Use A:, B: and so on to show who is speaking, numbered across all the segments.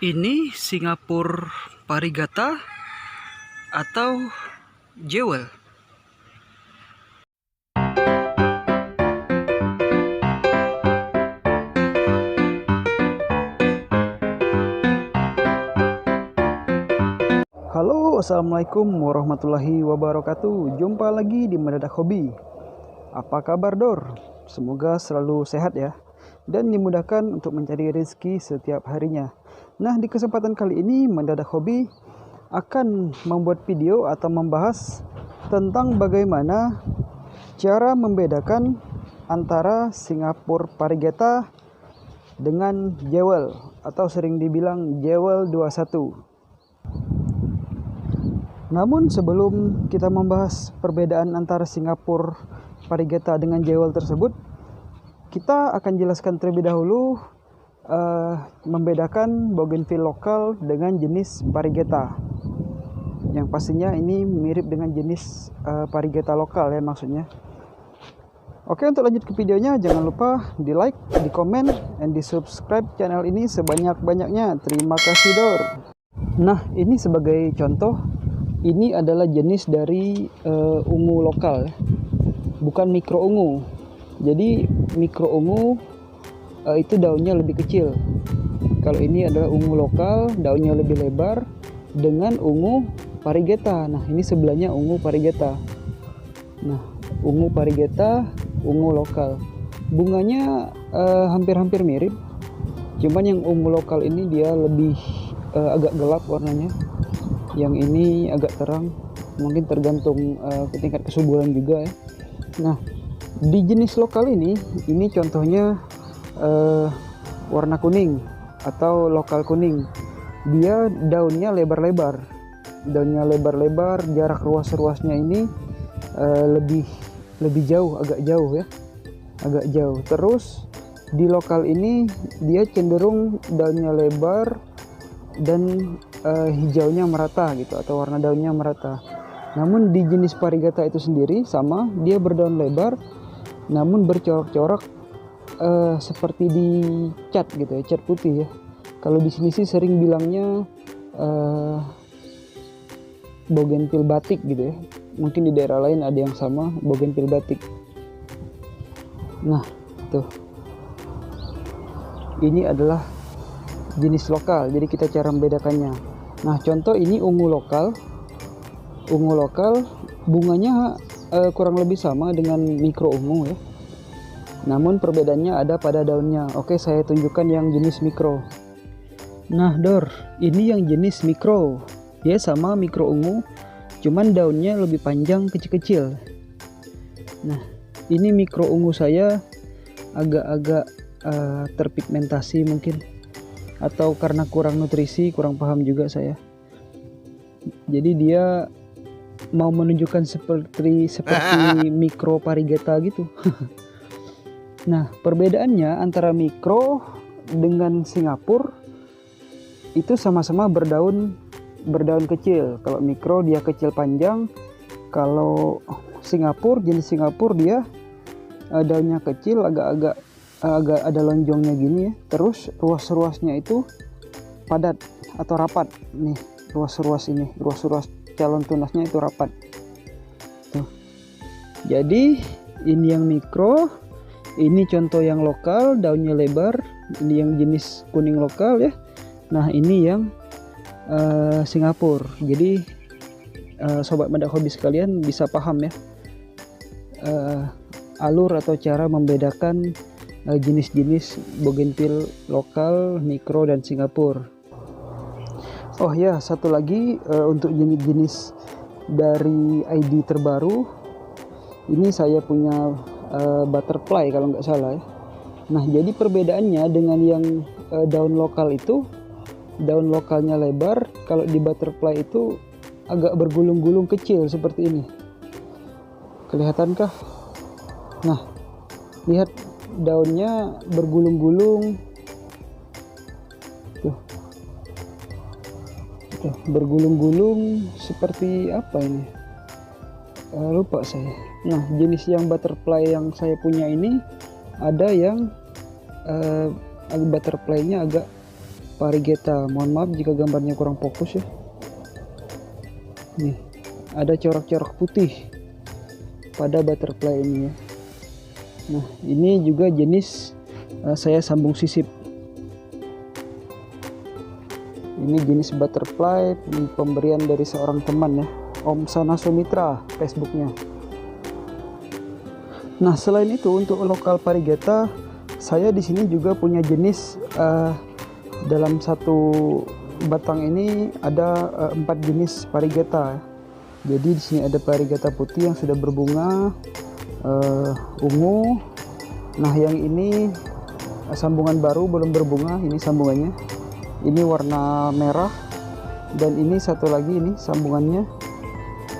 A: Ini Singapura Parigata atau Jewel. Halo, assalamualaikum warahmatullahi wabarakatuh. Jumpa lagi di Mendadak Hobi. Apa kabar, Dor? Semoga selalu sehat ya, dan dimudahkan untuk mencari rezeki setiap harinya. Nah, di kesempatan kali ini Mendadak Hobi akan membuat video atau membahas tentang bagaimana cara membedakan antara Singapura Parigata dengan Jewel atau sering dibilang Jewel 21. Namun sebelum kita membahas perbedaan antara Singapura Parigata dengan Jewel tersebut, kita akan jelaskan terlebih dahulu membedakan bougainville lokal dengan jenis Parigata. Yang pastinya ini mirip dengan jenis Parigata lokal ya maksudnya. Oke, untuk lanjut ke videonya, jangan lupa di like, di komen, dan di subscribe channel ini sebanyak-banyaknya. Terima kasih, Dor. Nah, ini sebagai contoh, ini adalah jenis dari ungu lokal, bukan mikro ungu. Jadi mikro ungu itu daunnya lebih kecil. Kalau ini adalah ungu lokal, daunnya lebih lebar dengan ungu Parigata. Nah, ini sebelahnya ungu Parigata. Nah, ungu Parigata, ungu lokal. Bunganya hampir-hampir mirip. Cuman yang ungu lokal ini dia lebih agak gelap warnanya. Yang ini agak terang. Mungkin tergantung tingkat kesuburan juga ya. Nah, di jenis lokal ini contohnya warna kuning atau lokal kuning. Dia daunnya lebar-lebar, jarak ruas-ruasnya ini lebih jauh, agak jauh. Terus di lokal ini dia cenderung daunnya lebar dan hijaunya merata gitu, atau warna daunnya merata. Namun di jenis Parigata itu sendiri sama, dia berdaun lebar namun bercorak-corak seperti di cat gitu ya, cat putih ya. Kalau di sini sih sering bilangnya bougainville batik gitu ya. Mungkin di daerah lain ada yang sama, bougainville batik. Nah, tuh. Ini adalah jenis lokal. Jadi kita cara membedakannya. Nah, contoh ini ungu lokal. Ungu lokal bunganya kurang lebih sama dengan mikro ungu ya. Namun perbedaannya ada pada daunnya. Oke, saya tunjukkan yang jenis mikro. Nah, Dor, ini yang jenis mikro. Dia sama mikro ungu, cuman daunnya lebih panjang, kecil-kecil. Nah, ini mikro ungu saya agak-agak terpigmentasi mungkin, atau karena kurang nutrisi, kurang paham juga saya. Jadi dia mau menunjukkan seperti mikro Parigata gitu. Nah, perbedaannya antara mikro dengan Singapura itu sama-sama berdaun kecil. Kalau mikro dia kecil panjang, kalau Singapura, jenis Singapura dia daunnya kecil, agak ada lonjongnya gini ya. Terus ruas-ruasnya itu padat atau rapat. Nih, ruas-ruas calon tunasnya itu rapat. Tuh. Jadi ini yang mikro. Ini contoh yang lokal, daunnya lebar. Ini yang jenis kuning lokal ya. Nah, ini yang Singapura. Jadi sobat Mendadak Hobi sekalian bisa paham ya alur atau cara membedakan jenis-jenis bougainville lokal, mikro, dan Singapura. Oh ya, satu lagi untuk jenis-jenis dari ID terbaru. Ini saya punya butterfly kalau nggak salah ya. Nah, jadi perbedaannya dengan yang daun lokal itu, daun lokalnya lebar. Kalau di butterfly itu agak bergulung-gulung kecil seperti ini. Kelihatankah? Nah, lihat daunnya bergulung-gulung. Tuh, bergulung-gulung seperti apa ini? Lupa saya. Nah, jenis yang butterfly yang saya punya ini ada yang butterfly-nya agak Parigeta. Mohon maaf jika gambarnya kurang fokus ya. Nih, ada corak-corak putih pada butterfly ini ya. Nah, ini juga jenis saya sambung sisip. Ini jenis butterfly pemberian dari seorang teman ya, Om Sana Sumitra, Facebooknya. Nah, selain itu untuk lokal Parigeta, saya di sini juga punya jenis dalam satu batang ini ada 4 jenis Parigeta. Jadi di sini ada Parigeta putih yang sudah berbunga, ungu. Nah, yang ini sambungan baru belum berbunga, ini sambungannya. Ini warna merah, dan ini satu lagi ini sambungannya.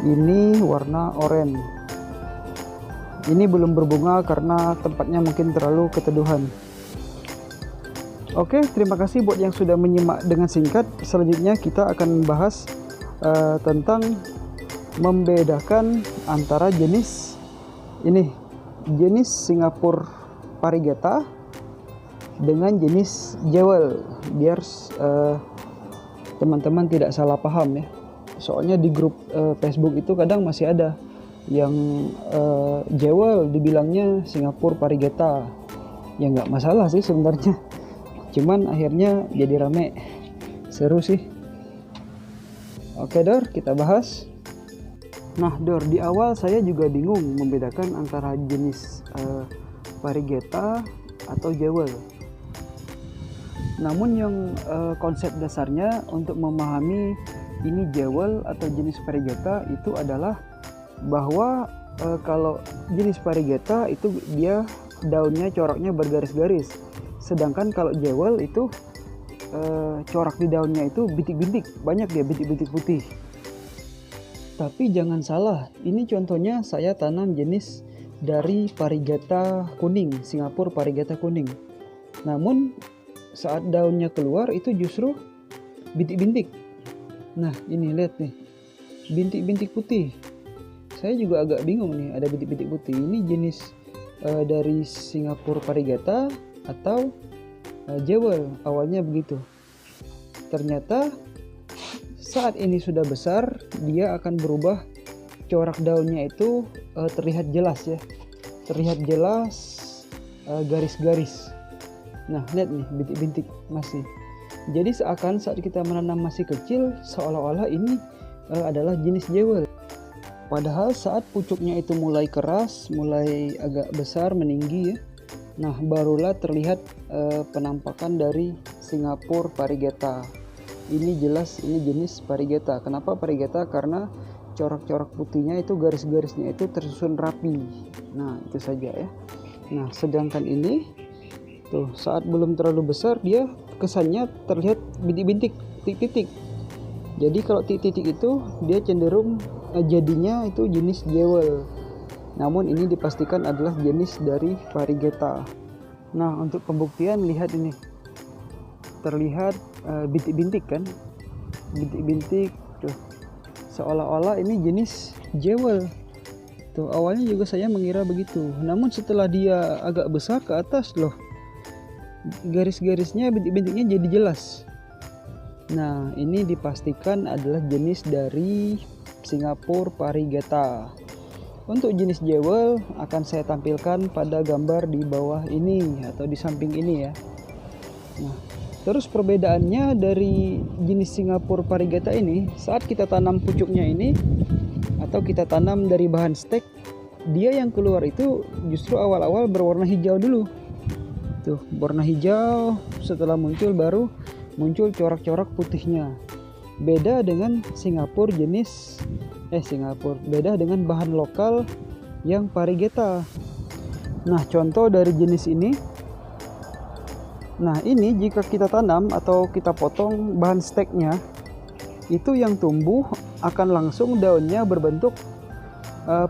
A: Ini warna oranye. Ini belum berbunga karena tempatnya mungkin terlalu keteduhan. Oke, terima kasih buat yang sudah menyimak dengan singkat. Selanjutnya kita akan bahas tentang membedakan antara jenis ini, jenis Singapura Parigeta dengan jenis jewel, biar teman-teman tidak salah paham ya. Soalnya di grup Facebook itu kadang masih ada yang jewel dibilangnya Singapura Parigeta. Ya nggak masalah sih sebenarnya, cuman akhirnya jadi rame, seru sih. Oke Dor, kita bahas. Nah Dor, di awal saya juga bingung membedakan antara jenis Parigeta atau jewel. Namun yang konsep dasarnya untuk memahami ini jewel atau jenis Parigeta itu adalah bahwa kalau jenis Parigeta itu dia daunnya coraknya bergaris-garis, sedangkan kalau jewel itu corak di daunnya itu bintik-bintik, banyak dia bintik-bintik putih. Tapi jangan salah, ini contohnya saya tanam jenis dari Parigeta kuning, Singapura Parigeta kuning. Namun saat daunnya keluar itu justru bintik-bintik. Nah ini lihat nih, bintik-bintik putih. Saya juga agak bingung nih, ada bintik-bintik putih. Ini jenis dari Singapura Parigeta atau jewel, awalnya begitu. Ternyata saat ini sudah besar, dia akan berubah, corak daunnya itu terlihat jelas ya, terlihat jelas garis-garis. Nah lihat nih, bintik-bintik masih. Jadi seakan saat kita menanam masih kecil, seolah-olah ini adalah jenis jewel. Padahal saat pucuknya itu mulai keras, mulai agak besar, meninggi ya, nah barulah terlihat penampakan dari Singapura Parigeta. Ini jelas ini jenis Parigeta. Kenapa Parigeta? Karena corak-corak putihnya itu, garis-garisnya itu tersusun rapi. Nah itu saja ya. Nah sedangkan ini tuh, saat belum terlalu besar dia kesannya terlihat bintik-bintik, titik-titik. Jadi kalau titik-titik itu dia cenderung jadinya itu jenis jewel. Namun ini dipastikan adalah jenis dari Parigeta. Nah untuk pembuktian lihat ini, terlihat bintik-bintik kan, bintik-bintik tuh, seolah-olah ini jenis jewel. Tuh awalnya juga saya mengira begitu. Namun setelah dia agak besar ke atas loh, garis-garisnya, bintik-bintiknya jadi jelas. Nah ini dipastikan adalah jenis dari Singapura Parigeta. Untuk jenis jewel akan saya tampilkan pada gambar di bawah ini atau di samping ini ya. Nah terus perbedaannya dari jenis Singapura Parigeta ini, saat kita tanam pucuknya ini atau kita tanam dari bahan stek, dia yang keluar itu justru awal-awal berwarna hijau dulu. Tuh warna hijau, setelah muncul baru muncul corak-corak putihnya. Beda dengan Singapura jenis beda dengan bahan lokal yang Parigeta. Nah contoh dari jenis ini, nah ini jika kita tanam atau kita potong bahan steknya, itu yang tumbuh akan langsung daunnya berbentuk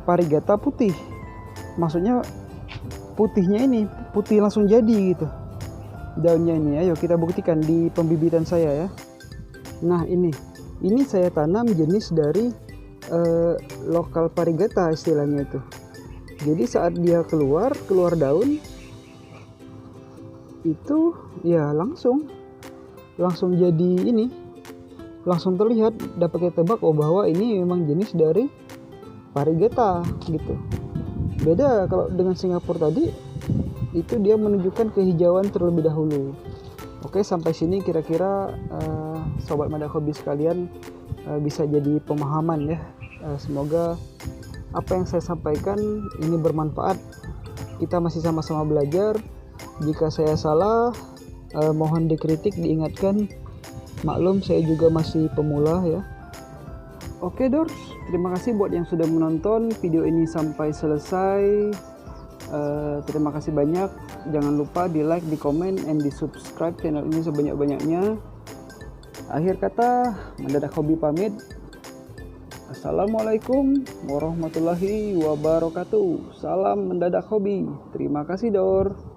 A: Parigeta putih. Maksudnya putihnya ini putih langsung jadi gitu daunnya ini. Ayo kita buktikan di pembibitan saya ya. Nah ini saya tanam jenis dari lokal Parigeta istilahnya itu. Jadi saat dia keluar daun itu ya langsung langsung jadi ini, langsung terlihat, dapat kita tebak bahwa ini memang jenis dari Varigata gitu. Beda kalau dengan Singapura tadi, itu dia menunjukkan kehijauan terlebih dahulu. Oke, sampai sini kira-kira sobat Mandak Hobi sekalian bisa jadi pemahaman ya. Semoga apa yang saya sampaikan ini bermanfaat. Kita masih sama-sama belajar. Jika saya salah, mohon dikritik, diingatkan. Maklum, saya juga masih pemula ya. Oke Dors, terima kasih buat yang sudah menonton video ini sampai selesai. Terima kasih banyak. Jangan lupa di like, di komen, and di subscribe channel ini sebanyak-banyaknya. Akhir kata, Mendadak Hobi pamit. Assalamualaikum warahmatullahi wabarakatuh. Salam Mendadak Hobi. Terima kasih Dor.